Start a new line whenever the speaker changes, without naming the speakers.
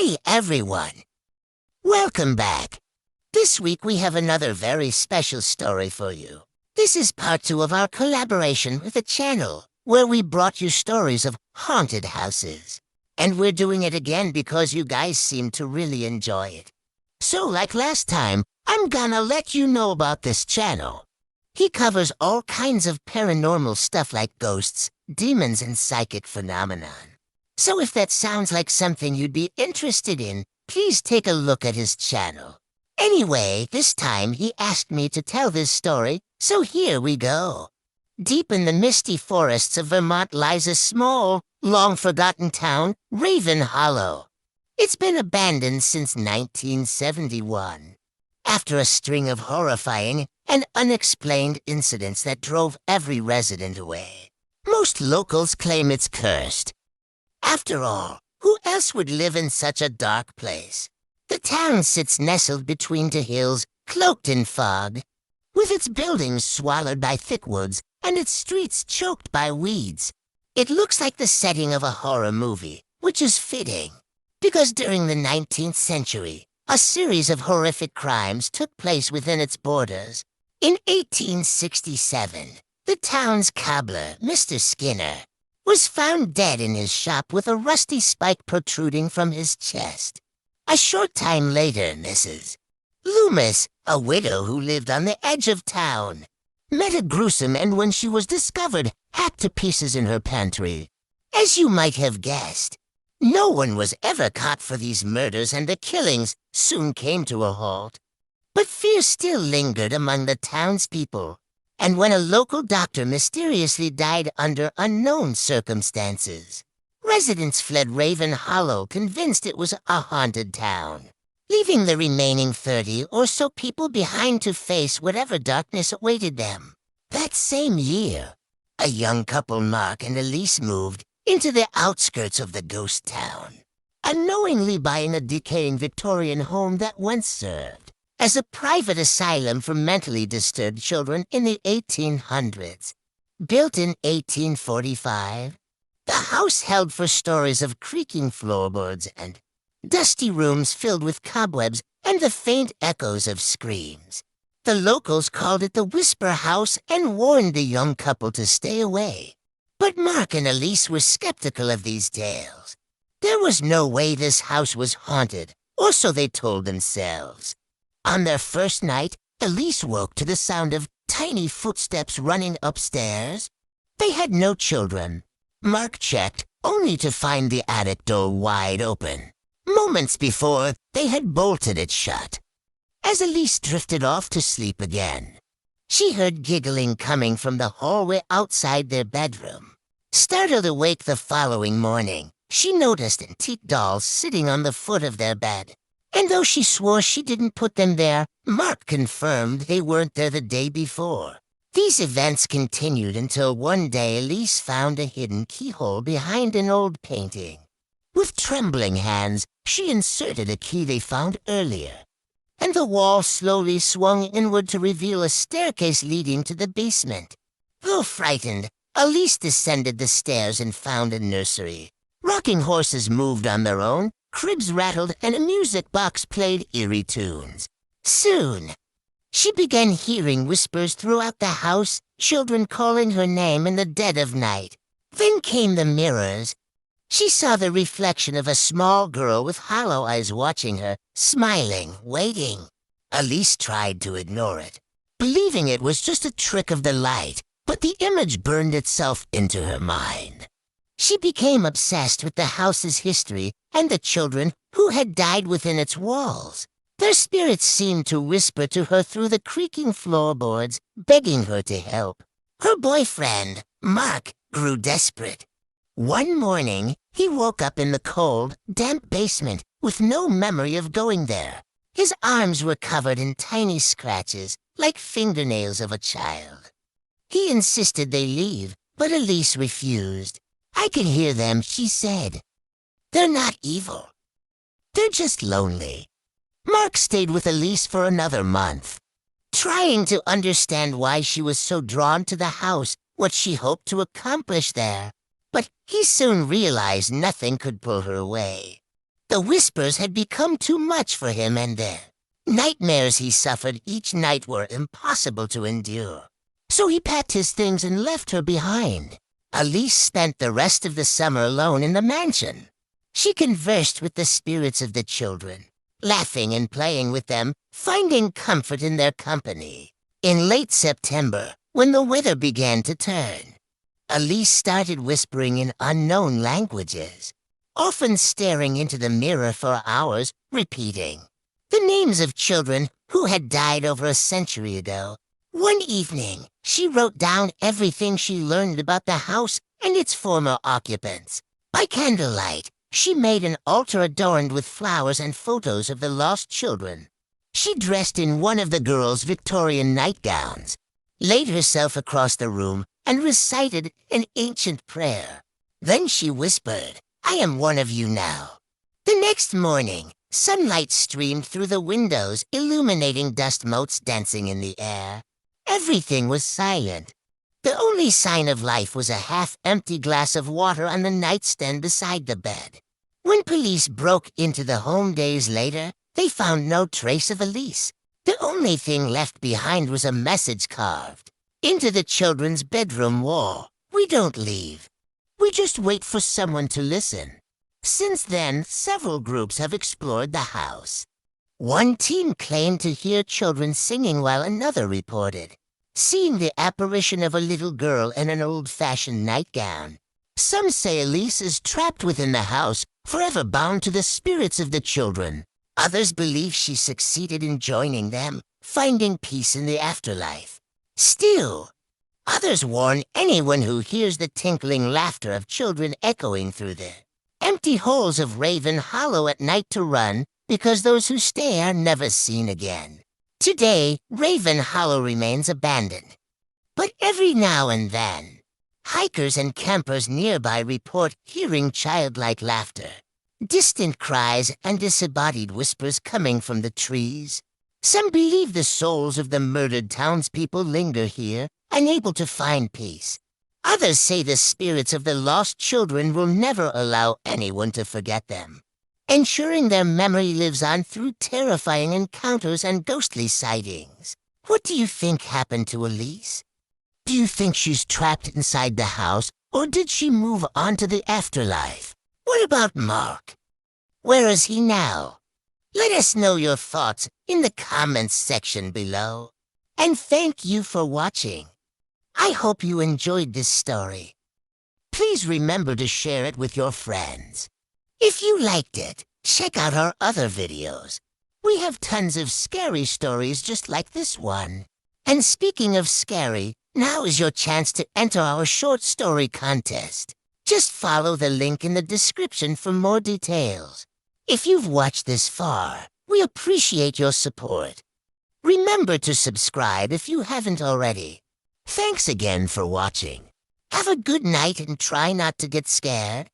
Hey everyone! Welcome back. This week we have another very special story for you. This is part 2 of our collaboration with the channel, where we brought you stories of haunted houses. And we're doing it again because you guys seem to really enjoy it. So like last time, I'm gonna let you know about this channel. He covers all kinds of paranormal stuff like ghosts, demons, and psychic phenomenon. So if that sounds like something you'd be interested in, please take a look at his channel. Anyway, this time he asked me to tell this story, so here we go. Deep in the misty forests of Vermont lies a small, long-forgotten town, Raven Hollow. It's been abandoned since 1971, after a string of horrifying and unexplained incidents that drove every resident away. Most locals claim it's cursed. After all, who else would live in such a dark place? The town sits nestled between two hills, cloaked in fog, with its buildings swallowed by thick woods and its streets choked by weeds. It looks like the setting of a horror movie, which is fitting, because during the 19th century, a series of horrific crimes took place within its borders. In 1867, the town's cobbler, Mr. Skinner, was found dead in his shop with a rusty spike protruding from his chest. A short time later, Mrs. Loomis, a widow who lived on the edge of town, met a gruesome end when she was discovered hacked to pieces in her pantry. As you might have guessed, no one was ever caught for these murders, and the killings soon came to a halt. But fear still lingered among the townspeople, and when a local doctor mysteriously died under unknown circumstances, residents fled Raven Hollow, convinced it was a haunted town, leaving the remaining 30 or so people behind to face whatever darkness awaited them. That same year, a young couple, Mark and Elise, moved into the outskirts of the ghost town, unknowingly buying a decaying Victorian home that once served as a private asylum for mentally disturbed children in the 1800s. Built in 1845, the house held for stories of creaking floorboards and dusty rooms filled with cobwebs and the faint echoes of screams. The locals called it the Whisper House and warned the young couple to stay away. But Mark and Elise were skeptical of these tales. There was no way this house was haunted, or so they told themselves. On their first night, Elise woke to the sound of tiny footsteps running upstairs. They had no children. Mark checked, only to find the attic door wide open. Moments before, they had bolted it shut. As Elise drifted off to sleep again, she heard giggling coming from the hallway outside their bedroom. Startled awake the following morning, she noticed antique dolls sitting on the foot of their bed. And though she swore she didn't put them there, Mark confirmed they weren't there the day before. These events continued until one day Elise found a hidden keyhole behind an old painting. With trembling hands, she inserted a key they found earlier, and the wall slowly swung inward to reveal a staircase leading to the basement. Though frightened, Elise descended the stairs and found a nursery. Rocking horses moved on their own, cribs rattled, and a music box played eerie tunes. Soon, she began hearing whispers throughout the house, children calling her name in the dead of night. Then came the mirrors. She saw the reflection of a small girl with hollow eyes watching her, smiling, waiting. Elise tried to ignore it, believing it was just a trick of the light, but the image burned itself into her mind. She became obsessed with the house's history and the children who had died within its walls. Their spirits seemed to whisper to her through the creaking floorboards, begging her to help. Her boyfriend, Mark, grew desperate. One morning, he woke up in the cold, damp basement with no memory of going there. His arms were covered in tiny scratches, like fingernails of a child. He insisted they leave, but Elise refused. "I can hear them," she said. "They're not evil. They're just lonely." Mark stayed with Elise for another month, trying to understand why she was so drawn to the house, what she hoped to accomplish there. But he soon realized nothing could pull her away. The whispers had become too much for him, and the nightmares he suffered each night were impossible to endure. So he packed his things and left her behind. Elise spent the rest of the summer alone in the mansion. She conversed with the spirits of the children, laughing and playing with them, finding comfort in their company. In late September, when the weather began to turn, Elise started whispering in unknown languages, often staring into the mirror for hours, repeating the names of children who had died over a century ago. One evening, she wrote down everything she learned about the house and its former occupants. By candlelight, she made an altar adorned with flowers and photos of the lost children. She dressed in one of the girls' Victorian nightgowns, laid herself across the room, and recited an ancient prayer. Then she whispered, "I am one of you now." The next morning, sunlight streamed through the windows, illuminating dust motes dancing in the air. Everything was silent. The only sign of life was a half-empty glass of water on the nightstand beside the bed. When police broke into the home days later, they found no trace of Elise. The only thing left behind was a message carved into the children's bedroom wall. "We don't leave. We just wait for someone to listen." Since then, several groups have explored the house. One team claimed to hear children singing while another reported seeing the apparition of a little girl in an old-fashioned nightgown. Some say Elise is trapped within the house, forever bound to the spirits of the children. Others believe she succeeded in joining them, finding peace in the afterlife. Still, others warn anyone who hears the tinkling laughter of children echoing through the empty halls of Raven Hollow at night to run, because those who stay are never seen again. Today, Raven Hollow remains abandoned. But every now and then, hikers and campers nearby report hearing childlike laughter, distant cries, and disembodied whispers coming from the trees. Some believe the souls of the murdered townspeople linger here, unable to find peace. Others say the spirits of the lost children will never allow anyone to forget them, ensuring their memory lives on through terrifying encounters and ghostly sightings. What do you think happened to Elise? Do you think she's trapped inside the house, or did she move on to the afterlife? What about Mark? Where is he now? Let us know your thoughts in the comments section below. And thank you for watching. I hope you enjoyed this story. Please remember to share it with your friends. If you liked it, check out our other videos. We have tons of scary stories just like this one. And speaking of scary, now is your chance to enter our short story contest. Just follow the link in the description for more details. If you've watched this far, we appreciate your support. Remember to subscribe if you haven't already. Thanks again for watching. Have a good night and try not to get scared.